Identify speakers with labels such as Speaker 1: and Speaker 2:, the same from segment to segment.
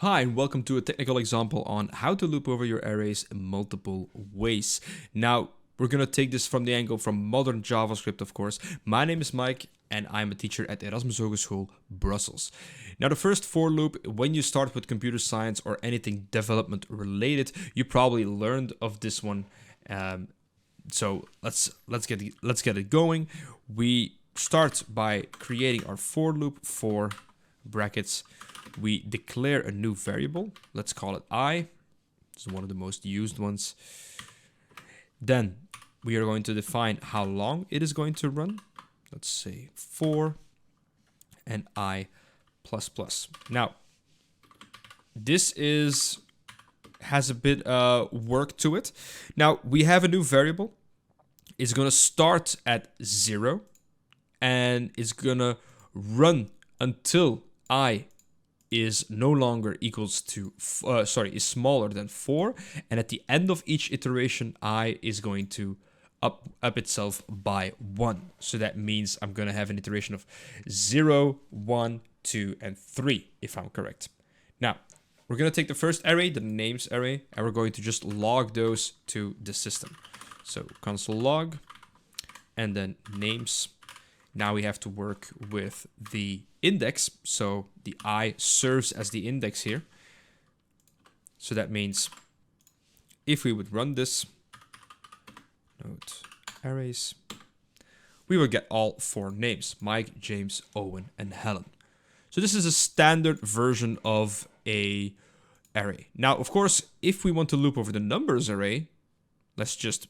Speaker 1: Hi, and welcome to a technical example on how to loop over your arrays in multiple ways. Now, we're going to take this from the angle from modern JavaScript, of course. My name is Mike, and I'm a teacher at Erasmus Hogeschool, Brussels. Now, the first for loop, when you start with computer science or anything development related, you probably learned of this one. So let's get it going. We start by creating our for loop for brackets. We declare a new variable. Let's call it I. It's one of the most used ones. Then we are going to define how long it is going to run. Let's say for and I plus plus. Now, this has a bit work to it. Now, we have a new variable. It's going to start at 0 and it's going to run until I is no longer equals to, is smaller than 4. And at the end of each iteration, I is going to up itself by 1. So that means I'm going to have an iteration of 0, 1, 2, and 3, if I'm correct. Now, we're going to take the first array, the names array, and we're going to just log those to the system. So console log, and then names. Now we have to work with the index. So the I serves as the index here. So that means if we would run this, node arrays, we would get all 4 names: Mike, James, Owen, and Helen. So this is a standard version of a array. Now, of course, if we want to loop over the numbers array, let's just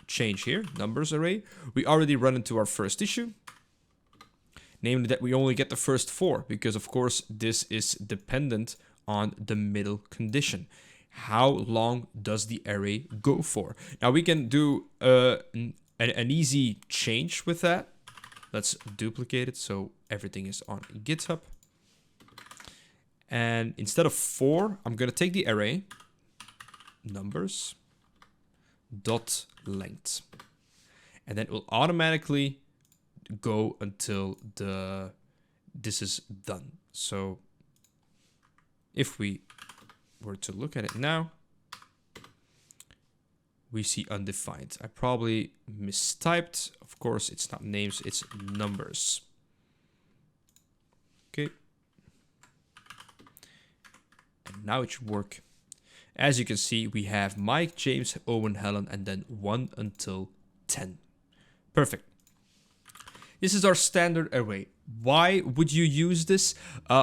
Speaker 1: change here, numbers array. We already run into our first issue, namely that we only get the first 4, because of course this is dependent on the middle condition. How long does the array go for? Now we can do an easy change with that. Let's duplicate it so everything is on GitHub. And instead of 4, I'm going to take the array numbers dot length, and then it will automatically go until this is done. So if we were to look at it now, we see undefined. I probably mistyped. Of course, it's not names, it's numbers. Okay. And now it should work. As you can see, we have Mike, James, Owen, Helen, and then 1 until 10. Perfect. This is our standard array. Why would you use this?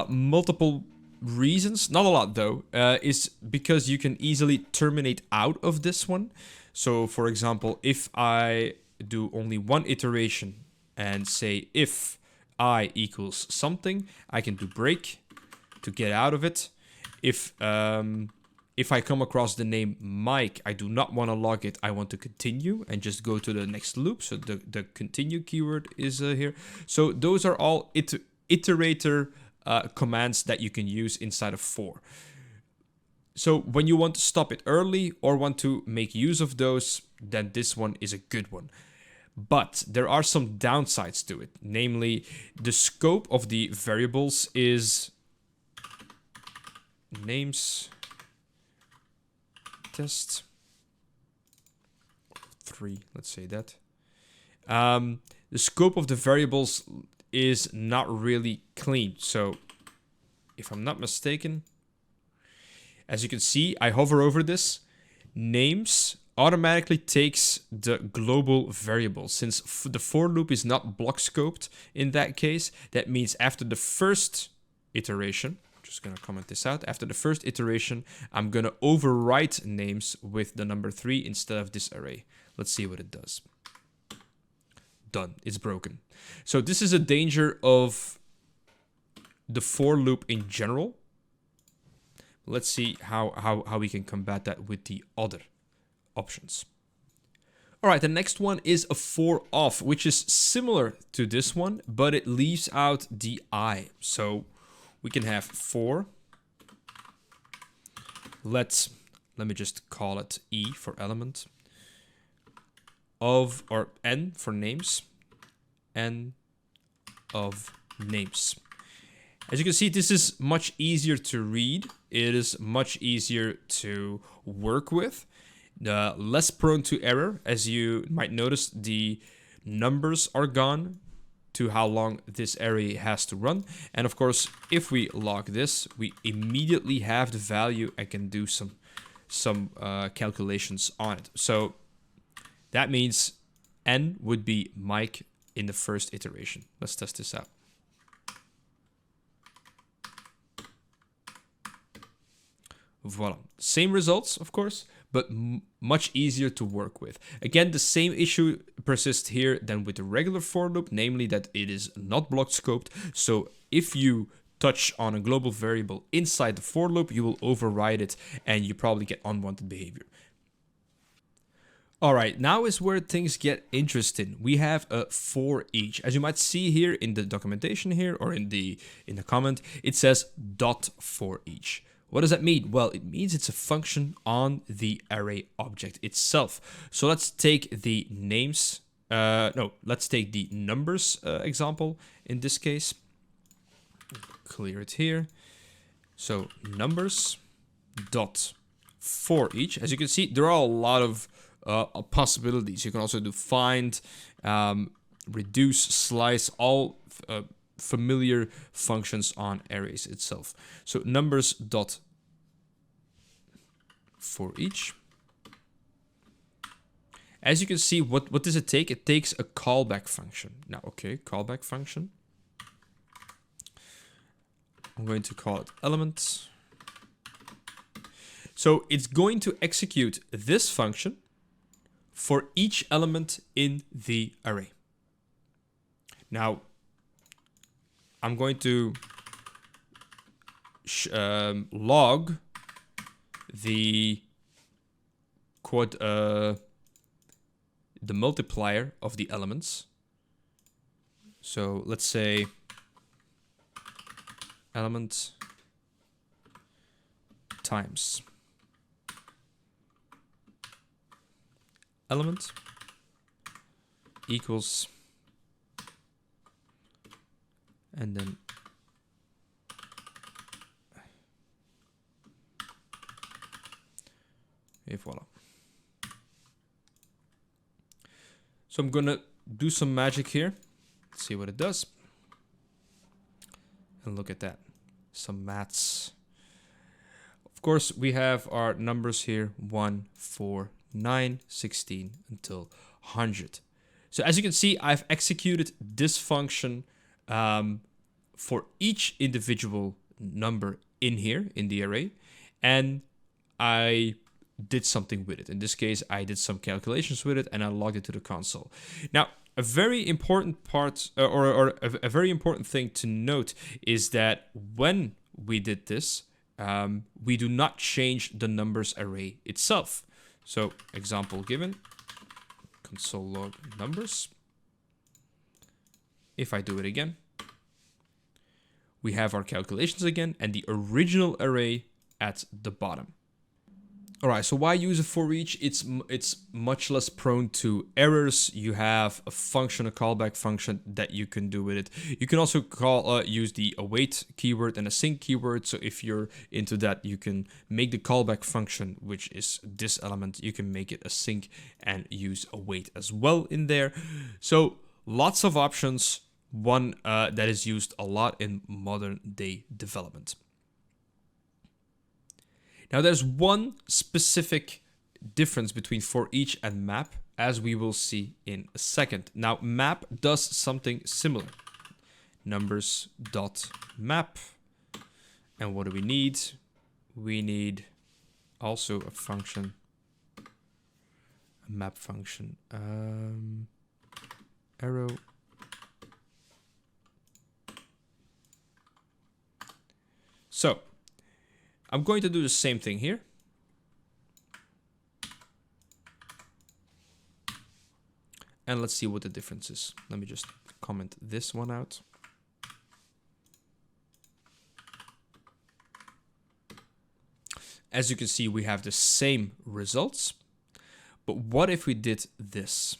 Speaker 1: Multiple reasons, not a lot though, is because you can easily terminate out of this one. So for example, if I do only one iteration and say if I equals something, I can do break to get out of it. If I come across the name Mike, I do not want to log it. I want to continue and just go to the next loop. So the continue keyword is here. So those are all iterator commands that you can use inside of for. So when you want to stop it early or want to make use of those, then this one is a good one. But there are some downsides to it. Namely, the scope of the variables is names test 3, let's say that. The scope of the variables is not really clean. So if I'm not mistaken, as you can see, I hover over this, names automatically takes the global variable. Since the for loop is not block scoped in that case, that means after the first iteration, just going to comment this out. After the first iteration, I'm going to overwrite names with the number 3 instead of this array. Let's see what it does. Done. It's broken. So this is a danger of the for loop in general. Let's see how we can combat that with the other options. All right, the next one is a for off, which is similar to this one, but it leaves out the I. So we can have for, let me just call it E for element, of, or N for names, N of names. As you can see, this is much easier to read. It is much easier to work with. Less prone to error. As you might notice, the numbers are gone to how long this array has to run. And of course, if we log this, we immediately have the value and can do some calculations on it. So that means n would be Mike in the first iteration. Let's test this out. Voila. Same results, of course, but much easier to work with. Again, the same issue persists here than with the regular for loop, namely that it is not block scoped. So if you touch on a global variable inside the for loop, you will override it and you probably get unwanted behavior. All right, now is where things get interesting. We have a for each. As you might see here in the documentation here, or in the comment, it says dot for each. What does that mean? Well, it means it's a function on the array object itself. So let's take the names. Let's take the numbers example in this case. Clear it here. So numbers dot for each. As you can see, there are a lot of possibilities. You can also do find, reduce, slice, all familiar functions on arrays itself. So numbers dot for each. As you can see, what does it take? It takes a callback function. Now, okay, callback function. I'm going to call it element. So it's going to execute this function for each element in the array. Now, I'm going to log the the multiplier of the elements. So let's say element times element equals, and then voila. So I'm gonna do some magic here. Let's see what it does. And look at that, some maths. Of course, we have our numbers here, 1, 4, 9, 16 until 100. So as you can see, I've executed this function for each individual number in here in the array, and I did something with it. In this case, I did some calculations with it and I logged it to the console. Now, a very important part or a very important thing to note is that when we did this, we do not change the numbers array itself. So example given, console log numbers. If I do it again, we have our calculations again and the original array at the bottom. All right, so why use a for each? It's much less prone to errors. You have a function, a callback function that you can do with it. You can also use the await keyword and a sync keyword. So if you're into that, you can make the callback function, which is this element, you can make it a sync and use await as well in there. So lots of options, one that is used a lot in modern day development. Now there's one specific difference between for each and map, as we will see in a second. Now map does something similar. Numbers.map. And what do we need? We need also a function, a map function, arrow. So I'm going to do the same thing here. And let's see what the difference is. Let me just comment this one out. As you can see, we have the same results. But what if we did this?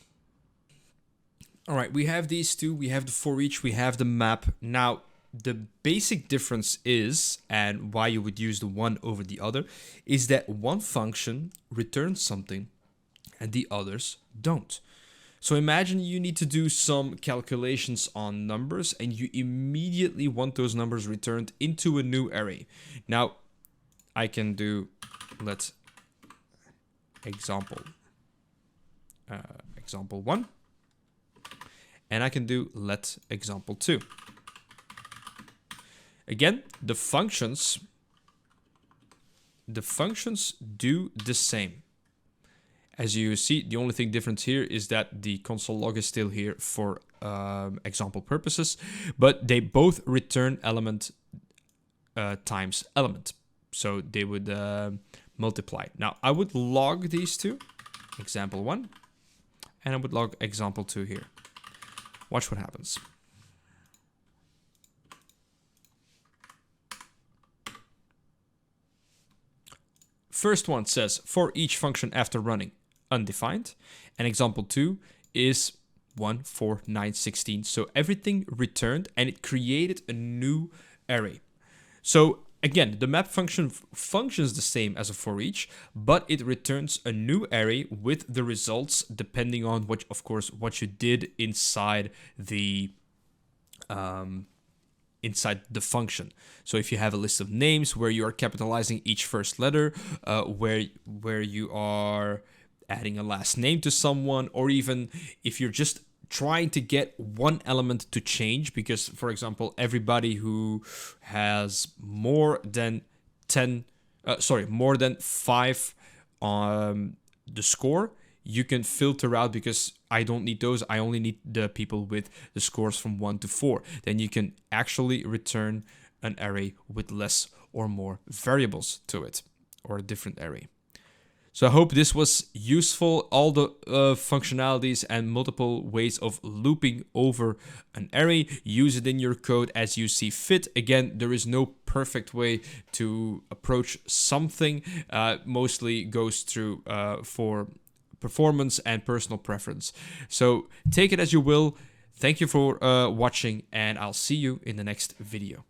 Speaker 1: All right, we have these two. We have the for each, we have the map. Now, the basic difference is, and why you would use the one over the other, is that one function returns something and the others don't. So imagine you need to do some calculations on numbers and you immediately want those numbers returned into a new array. Now, I can do, let's example 1, and I can do let example 2. Again, the functions do the same. As you see, the only thing different here is that the console log is still here for example purposes, but they both return element times element. So they would multiply. Now, I would log these two, example 1, and I would log example 2 here. Watch what happens. First one says, for each function after running, undefined. And example 2 is 1, 4, 9, 16. So everything returned and it created a new array. So again, the map function functions the same as a for each, but it returns a new array with the results depending on what, of course, what you did inside the function. So if you have a list of names where you are capitalizing each first letter, where you are adding a last name to someone, or even if you're just trying to get one element to change, because, for example, everybody who has more than 5 on the score, you can filter out, because I don't need those. I only need the people with the scores from 1 to 4. Then you can actually return an array with less or more variables to it, or a different array. So I hope this was useful. All the functionalities and multiple ways of looping over an array. Use it in your code as you see fit. Again, there is no perfect way to approach something. Mostly goes through for performance and personal preference. So take it as you will. Thank you for watching, and I'll see you in the next video.